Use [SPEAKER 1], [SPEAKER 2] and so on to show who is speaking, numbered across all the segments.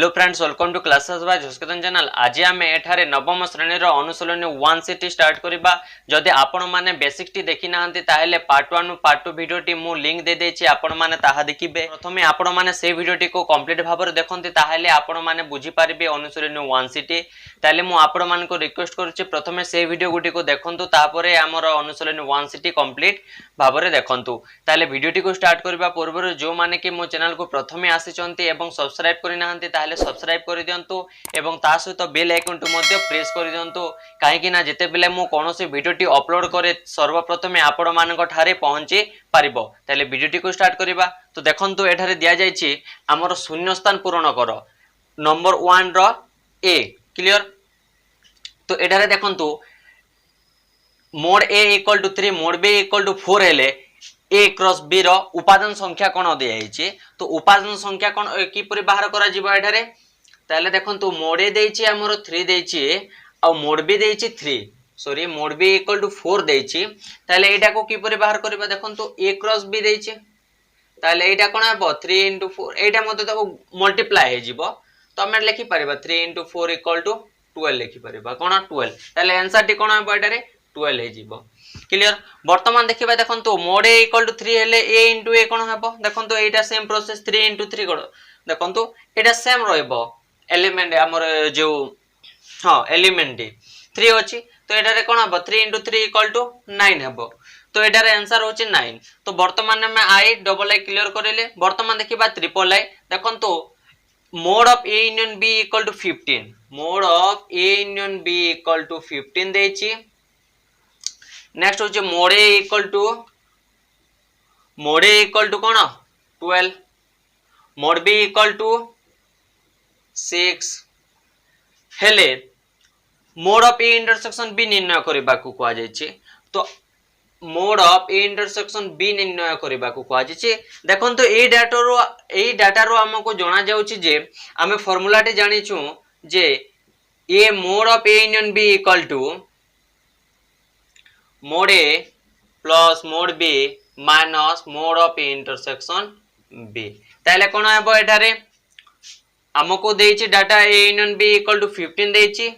[SPEAKER 1] Hello friends, welcome to classes by जस्केतन channel. आज आम एठारे नवम श्रेणी अनुशीलनी 1 सीटी स्टार्ट करिबा। जदि आपण माने बेसिक टी देखि नाहंती ताहेले पार्ट 1 पार्ट 2 वीडियो टी मु लिंक दे देछि, आपण माने ताहा देखिबे। प्रथमे आपण माने से वीडियो टी को कंप्लीट भाबर देखंती ताहेले आपण माने बुझी पारिबे अनुशीलनी 1 सीटी। ताले मु आपण मान को रिक्वेस्ट करूछि प्रथमे से वीडियो गुटी को देखंतु, तापरे हमर अनुशीलनी 1 सीटी कंप्लीट भाबरे देखंतु। ताले वीडियो टी को स्टार्ट करिबा पूर्व जो माने कि मो चैनल को प्रथमे आसीचंती एवं सब्सक्राइब करि नाहंती ताहले सब्सक्राइब कर दियंतु एवं ता सहित बेल आइकन टू मध्ये प्रेस कर दियंतु, काहेकि ना जेते बेले मु कोनोसी वीडियो टी अपलोड करे सर्वप्रथमे आपण मानक ठारे पहुंची पारिबो। ताले वीडियो टी को स्टार्ट करिबा। तो देखंतु एठारे दिया जायछि हमर शून्य स्थान पूरण कर नंबर 1 रो ए। क्लियर? तो एठारे देखंतु mod A equal to 3 mod B equal to 4 हेले ए क्रॉस बी रो उपादान संख्या कोन दिया जायछि। तो उपादान संख्या कोन किपरि बाहर करा जिवो एठारे? ताले देखंतु मोड ए देछि हमर 3 देछि आ मोड बी देछि 3 sorry mod B equal to 4 देछि। ताले एटा को किपरि बाहर करबा? देखंतु ए क्रॉस बी देछि, ताले एटा कोन हबो 3 * 4 एटा मते तो मल्टीप्लाई हे जिवो। तो हम लिखि परिबा 3 * 4 = 12 लिखि परिबा कोन 12। ताले आंसर टी कोन हबो एटारे 12 हे जिवो। क्लियर? वर्तमान देखिबा देखंतु मोड ए इक्वल टू 3 हेले a * a कोन हबो? देखंतु एटा सेम प्रोसेस 3 * 3 कोन देखंतु एटा सेम रहइबो एलिमेंट हमर जो हां एलिमेंट 3 अछि। तो एटारे कोन हबो 3 * 3 = 9 हबो। तो एटारे आंसर होछि 9। तो वर्तमान में आई डबल आई क्लियर करेले। वर्तमान देखिबा ट्रिपल आई। देखंतु mod of a union b = 15 mod of a union b = 15 देछि। नेक्स्ट होचे मोड ए इक्वल टू कोन 12 मोड बी इक्वल टू 6 हेले mod of A intersection B निर्णय करबा को कोआ जायछि। तो mod of A intersection B निर्णय करबा को कोआ जायछि। देखंतु ए डाटा रो हमको जणा जाउछि जे हमें फार्मूला टे जानिछु जे ए mod of A union B equal to mod A plus mod B minus mod of A intersection B. ताले कोन हेबो एठारे हमको देछि data A union B equal to 15 देछि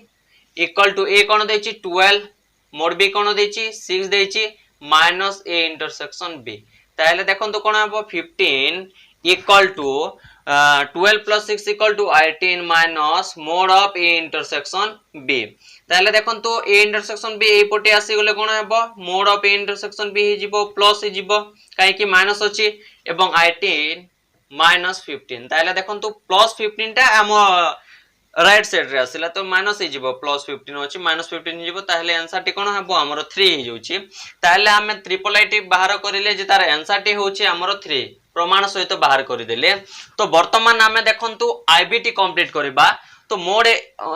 [SPEAKER 1] इक्वल टू ए कोन देछि 12 मोड बी कोन देछि 6 देछि माइनस ए इंटरसेक्शन बी। ताले देखंतु कोन हेबो 15 equal to 12 + 6 = 18 minus mod of A intersection B. ताले देखंतु ए इंटरसेक्शन बी ए पटे आसी गले कोन हेबो mod of A intersection B हे जिवो प्लस हे जिवो काहे कि माइनस अछि एवं 18 माइनस 15। ताले देखंतु प्लस 15 ता हम राइट साइड रे आसिला तो माइनस हे जिवो प्लस 15 अछि माइनस 15 हे जिवो। ताले आंसर टी कोन हेबो हमर 3 हे जोछि। ताले हम ट्रिपल आई टी बाहर करिले जे तार आंसर टी होछि हमर 3 प्रमाण सहित बाहर करि देले। तो वर्तमान हमें देखंतु आईबीटी कंप्लीट करबा। तो मोड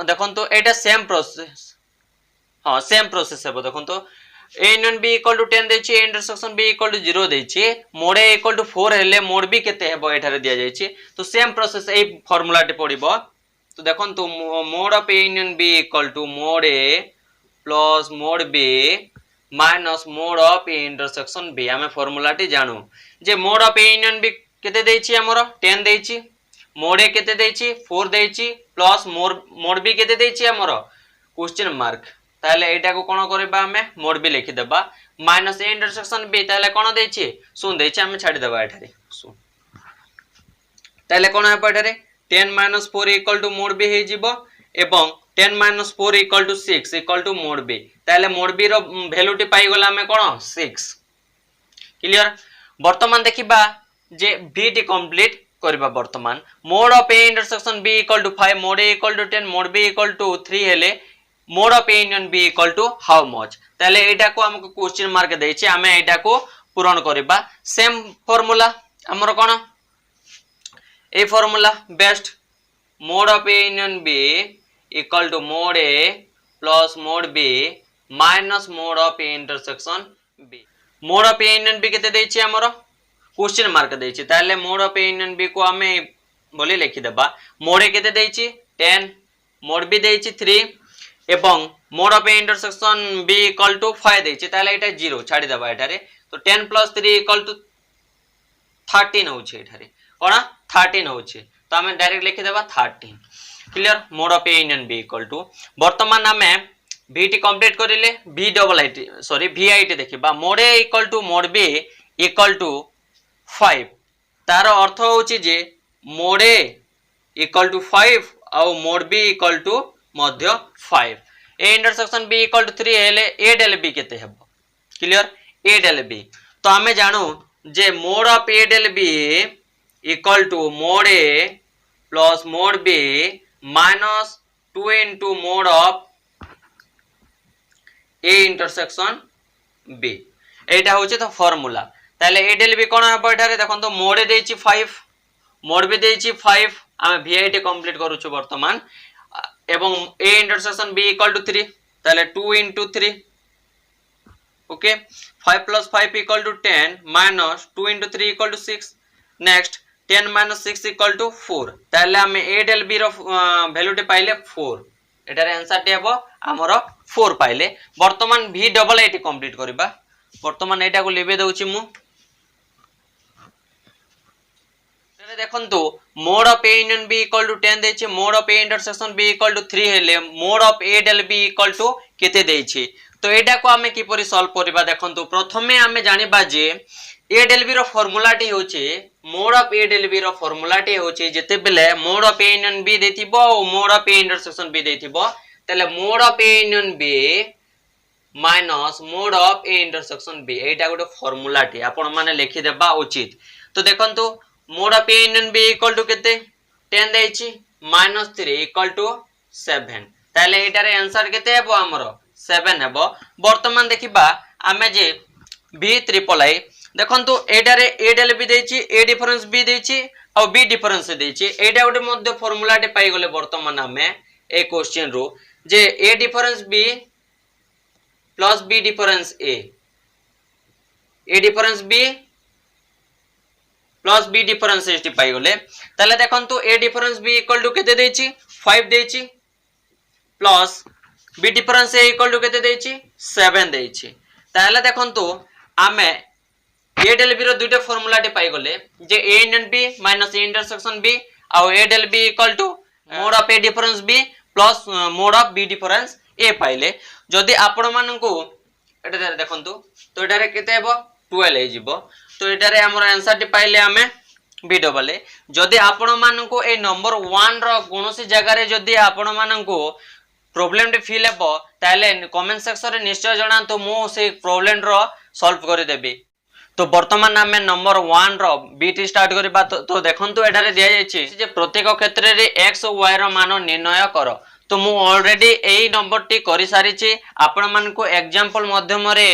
[SPEAKER 1] देखंतु एटा सेम प्रोसेस हां सेम प्रोसेस हेबो। देखंतु a यूनियन b = 10 देछि a इंटरसेक्शन b = 0 देछि मोड a = 4 हेले मोड b केते हेबो एठारे दिया जायछि। तो सेम प्रोसेस ए फार्मूला टे पडिबो। तो देखंतु mod of a union b = mod a plus mod b minus mod of a intersection b। हमें फार्मूला टे जानू जे mod of a union b केते देछि हमरो 10 देछि मोड a केते देछि 4 देछि प्लस मोड b केते देछि हमरो क्वेश्चन मार्क। ताले एटा को कोन करबा हमें मोड बी लिखि देबा माइनस ए इंटरसेक्शन बी। ताले कोन देछि सुन देछि हमें छाडी देबा एठारे सुन। ताले कोन हेबो एठारे 10 - 4 = मोड बी हे जिवो एवं 10 - 4 = 6 = मोड बी। ताले मोड बी रो वैल्यू टी पाई गला हमें कोन 6। क्लियर? वर्तमान देखिबा जे बी टी कंप्लीट करबा। वर्तमान mod of A intersection B = 5 mod A = 10 mod B = 3 हेले mod of A union B = how much. ताले एटा को हमको क्वेश्चन मार्क देछि हमें एटा को पूर्ण करबा। सेम फार्मूला हमर कोन ए formula best mod of A union B = mod A plus mod B minus mod of A intersection B. Mod of A union B केते देछि हमर क्वेश्चन मार्क देछि। ताले mod of A union B को हमें बोली लिखि देबा मोड ए केते देछि 10 मोड बी देछि 3 एवं mod of A intersection B = 5 देछि। ताले एटा 0 छाडी देबा एटारे। तो 10 + 3 = 13 होछि एठारे कोन 13 होछि। तो आम डायरेक्ट लिखिदेबा 13 clear mod of A union B equal to वर्तमान आम भी टी कंप्लीट करिले भी डबल आई टी सॉरी भी आई टी देखिबा mod A equal to mod B equal to 5 तार अर्थ होची जे मोड ए इक्वल टू 5 आउ मोड बी इक्वल टू मध्य 5 A intersection B equal to 3 हेले ए डेल बी केते हेबो क्लियर ए डेल बी तो आमे जानू जे mod of A del B equal to mod A plus mod B minus 2 into mod of A intersection B एटा होचे तो फॉर्मूला ताले ए डेल बी कोन हबो एठारे देखन तो मोड ए देछि 5 मोड बी देछि 5 आमे वीआईटी कंप्लीट करूछु वर्तमान एवं A intersection B equal to 3 ताले 2 into 3 okay 5 plus 5 equal to 10 minus 2 into 3 equal to 6 next 10 minus 6 equal to 4 ताले आमे ए डेल बी रो वैल्यू टे पाइले 4 एटार आंसर टे हबो हमर 4 पाइले वर्तमान भी डबल आईटी कंप्लीट करबा वर्तमान एटा को लेबे दउची मु एटा देखंतु mod of A union B equal to 10 देछि mod of A intersection B equal to 3 हेले mod of A del B equal to केते देछि तो एटा को हमें किपरि सॉल्व करबा देखंतु प्रथमे हमें जानिबा जे ए डेल बी रो फार्मूला टी होचे mod of A del B रो फार्मूला टी होचे जते बेले mod of A union B देथिबो और mod of A intersection B देथिबो तले mod of A union B minus mod of A intersection B एटा गोटे फार्मूला टी आपण माने लिखि देबा उचित तो देखंतु mod of A union B equal to केते 10 देछि माइनस 3 इक्वल टू 7 ताले एटारे आंसर केते हेबो हमरो 7 हेबो वर्तमान देखिबा आमे जे बी ट्रिपल आई देखंतु एटारे ए डेल बी देछि ए डिफरेंस बी देछि और बी डिफरेंस देछि एटा गोटे मध्य फार्मूला टी पाई गले वर्तमान आमे ए क्वेश्चन रो जे A difference B plus B difference A difference B plus B difference एटी पाई गले ताले देखंतु A difference B equal to केते देछि 5 देछि plus B difference A equal to केते देछि 7 देछि ताले देखंतु आमे ए डेल बी रो दुइटा फार्मूला टे पाई गले जे A union B minus A intersection B और A del B equal to mod of A difference B plus mod of B difference A पाइले जदि आपण मानकू एटा देखंतु तो एटारे केते हेबो 12 हे जिवो तो एटारे हमर आंसर टी पाइले हमें बी डबल ए जदि आपण मानकू ए नंबर 1 रो कोनोसी जगह रे जदि आपण मानकू प्रॉब्लम टी फील हेबो ताले कमेंट सेक्शन रे निश्चय जणा तो मो से प्रॉब्लम रो सॉल्व करि देबी तो वर्तमान आमे नंबर 1 रो बीटी स्टार्ट करबा तो देखंतु एटारे दिया जायछि जे प्रत्येक क्षेत्र रे x और y रो मान निर्णय करो तो मु ऑलरेडी एई नंबर टी करि सारिछि आपण मान को एग्जांपल माध्यम रे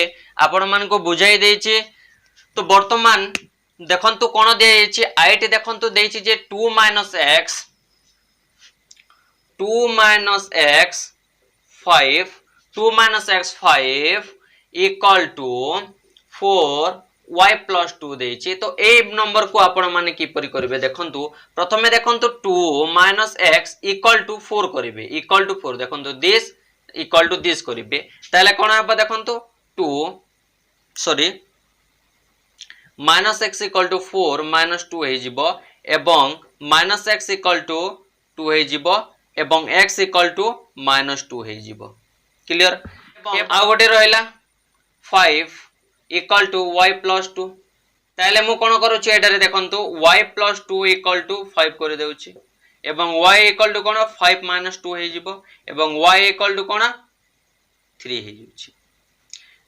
[SPEAKER 1] आपण मान को बुझाई देछि तो वर्तमान देखंतु कोन दिया जायछि आईटी देखंतु देछि जे 2 x 5 2 x 5 equal to 4 y plus 2 देछि तो ए नंबर को आपण माने की परि करबे देखंतु प्रथमे देखंतु 2 माइनस x इक्वल टू 4 करबे इक्वल टू 4 देखंतु दिस इक्वल टू दिस करबे ताले कोन हबा देखंतु 2 sorry minus x equal to 4 minus 2 हे जिवो एवं माइनस x इक्वल टू 2 हे जिवो एवं x इक्वल टू माइनस 2 हे जिवो क्लियर आ गोटे रहला 5 इक्वल टू y प्लस 2 ताले मु कोन करूछि एटारे देखंतु y प्लस 2 इक्वल टू 5 कर देउछि एवं y इक्वल टू कोन 5 माइनस 2 हे जिवो एवं y इक्वल टू कोन 3 हे जिवछि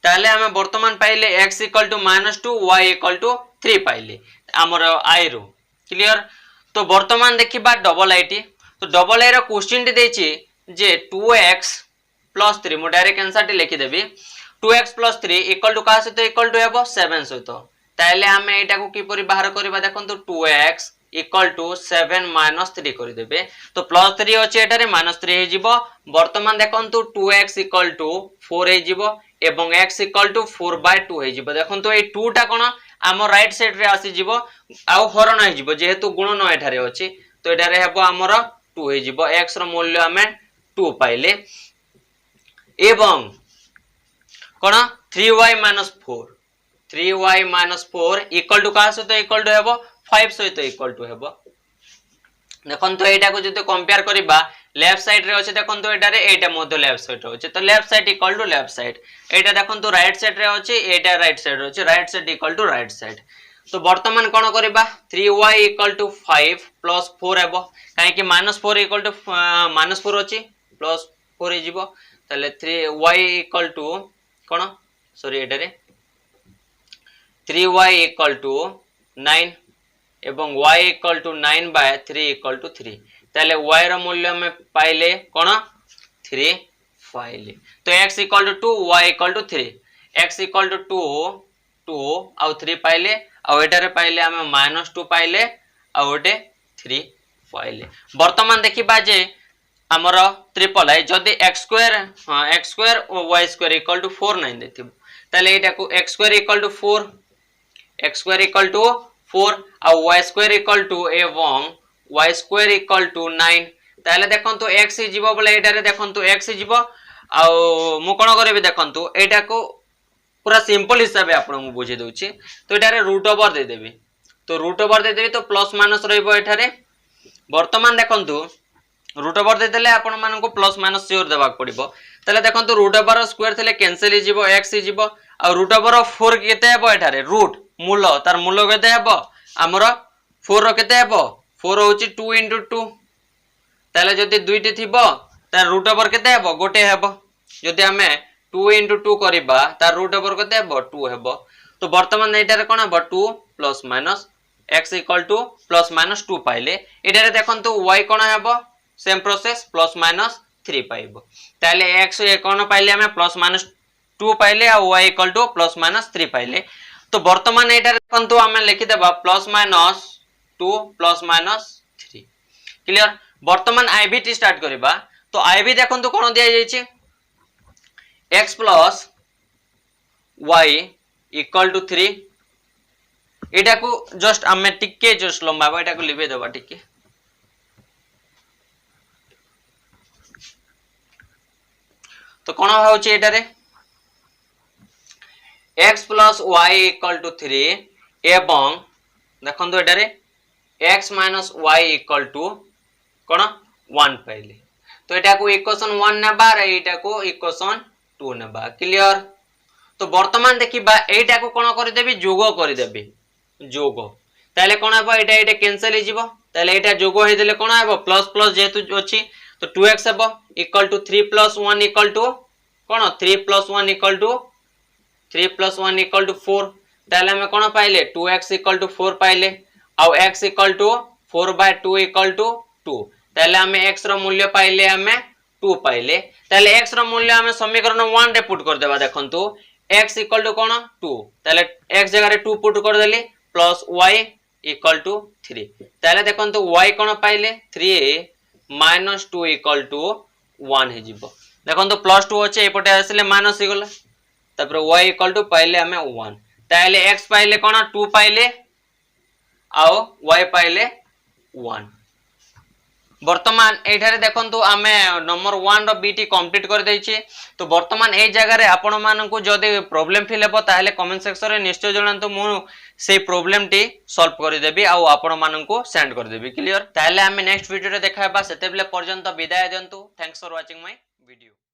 [SPEAKER 1] ताले हम वर्तमान पाइले x equal to minus 2 y equal to 3 पाइले हमर i रो क्लियर तो वर्तमान देखिबा डबल आईटी तो डबल आई रो क्वेश्चन टी देछि जे 2x प्लस 3 मु डायरेक्ट आंसर टी लिखि देबी 2x प्लस 3 इक्वल टू का सहित इक्वल टू हेबो 7 सहित ताले हम एटा को किपरि बाहर करबा देखंतु 2x इक्वल टू 7 माइनस 3 कर देबे तो प्लस 3 अछि एटारे माइनस 3 हे जिवो वर्तमान देखंतु 2x इक्वल टू 4 हे जिवो एवं x इक्वल टू 4/2 हे जिवो देखंतु ए 2 टा कोन हमर राइट साइड रे आसी जिवो आ हरण हे जिवो जेहेतु गुणन एठारे अछि तो एटारे हेबो हमर 2 हे जिवो x रो मूल्य हमें 2 पाइले एवं कोन 3y minus 4 3y minus 4 equal to का सहित इक्वल टू हेबो 5 सहित इक्वल टू हेबो देखो तो एटा को जदि कंपेयर करबा लेफ्ट साइड रे अछि देखो तो एटा रे एटा मध्य लेफ्ट साइड रे अछि तो left side equal to left side एटा देखो तो राइट साइड रे अछि एटा राइट साइड रे अछि right side equal to right side तो वर्तमान कोन करबा 3y इक्वल टू 5 प्लस 4 हेबो काहे कि -4 इक्वल टू -4 अछि प्लस 4 हे जिवो तले 3y equal to cone sorry एटा रे 3y इक्वल टू 9 एवं y equal to 9 by 3 equal to 3 ताले y रो मूल्य में पाइले कोन 3 पाइले तो x equal to 2 y equal to 3 x equal to 2 आउ 3 पाइले आउ एटा रे पाइले हमें -2 पाइले आउ एटे 3 पाइले वर्तमान देखिबा जे हमर ट्रिपल आई जदी x स्क्वायर और y स्क्वायर इक्वल टू 4 9 देथिबो ताले एटा को x square equal to 4 x square equal to 4 और y स्क्वायर इक्वल टू एवं y स्क्वायर इक्वल टू 9 ताले देखंतु x जीवो बोले एटा रे देखंतु x जीवो आ मु कोन करबे देखंतु एटा को पूरा सिंपल हिसाब आपन मु बुझे दोछि तो एटा रे रूट ओवर दे देबी तो रूट ओवर दे देबी तो प्लस माइनस रहइबो एटा रे वर्तमान देखंतु रूट ओवर दे देले आपन मान को प्लस माइनस श्योर देबाक पड़िबो ताले देखंतु रूट ओवर स्क्वायर थले कैंसिल जीवो x जीवो आ रूट ओवर 4 केते हेबो एटा रे रूट मूल तार मूल केते हेबो हमर 4 रो केते हेबो 4 होची 2 into 2 ताले जदी दुईटी थिबो तार रूट ओवर केते हेबो गोटे हेबो जदी हमें 2 into 2 करिबा तार रूट ओवर केते हेबो 2 हेबो तो वर्तमान एटा रे कोन हेबो 2 plus minus x equal two plus minus 2 पाइले एटा रे देखंतु y कोन हेबो सेम प्रोसेस प्लस माइनस 3 पाइबो ताले x कोन पाइले हमें प्लस माइनस 2 पाइले आ y equal two plus minus 3 पाइले तो वर्तमान एटा देखंतु हमें लिखि देबा plus minus 2 plus minus 3 clear वर्तमान आईबी स्टार्ट करबा तो आईबी देखंतु कोन दिया जाय छी x plus y equal to 3 एटा को जस्ट हमें टिके जस्ट लंबाबा एटा को लिबे देबा टिके तो कोन होउची एटा रे x plus y equal to 3 एवं देखंतु एटा रे x minus y equal to कोन 1 पाइले तो एटा को इक्वेशन 1 नेबा रे एटा को इक्वेशन 2 नेबा क्लियर तो वर्तमान देखिबा एटा को कोन करि देबी जोग करि देबी जोग ताले कोन हेबो एटा एटा कैंसिल हे जिवो ताले एटा जोग हे देले कोन हेबो प्लस प्लस जेतु अछि तो 2x हेबो equal to 3 plus 1 equal to कोन 3 plus 1 equal to 3 plus 1 equal to 4 ताले हम कोन पाइले 2x इक्वल टू 4 पाइले आ x equal to 4 by 2 equal to 2 ताले हम x रो मूल्य पाइले हम 2 पाइले ताले x रो मूल्य हम समीकरण 1 रे पुट कर देबा देखंतु x इक्वल टू कोन 2 ताले x जगह रे 2 पुट कर देली प्लस y इक्वल टू 3 ताले देखंतु y कोन पाइले 3 माइनस 2 इक्वल टू 1 हे जिवो देखंतु प्लस 2 अछि एपटे आसले माइनस हे गेला तापर y इक्वल टू पाइले हमें 1 ताले x पाइले कोन 2 पाइले आओ y पाइले 1 वर्तमान एठारे देखंतु आमे नंबर 1 रो बीटी कंप्लीट कर दैछि तो वर्तमान ए जगह रे आपण मानकु जदि प्रॉब्लम फिल हेबो ताले कमेंट सेक्शन रे निश्चय जणांतु मु से प्रॉब्लम टी सॉल्व कर देबी आ आपण मानकु सेंड कर देबी क्लियर ताले आमे नेक्स्ट वीडियो रे देखाबा सेतेबले पर्यंत विदाय देंतु thanks for watching my video.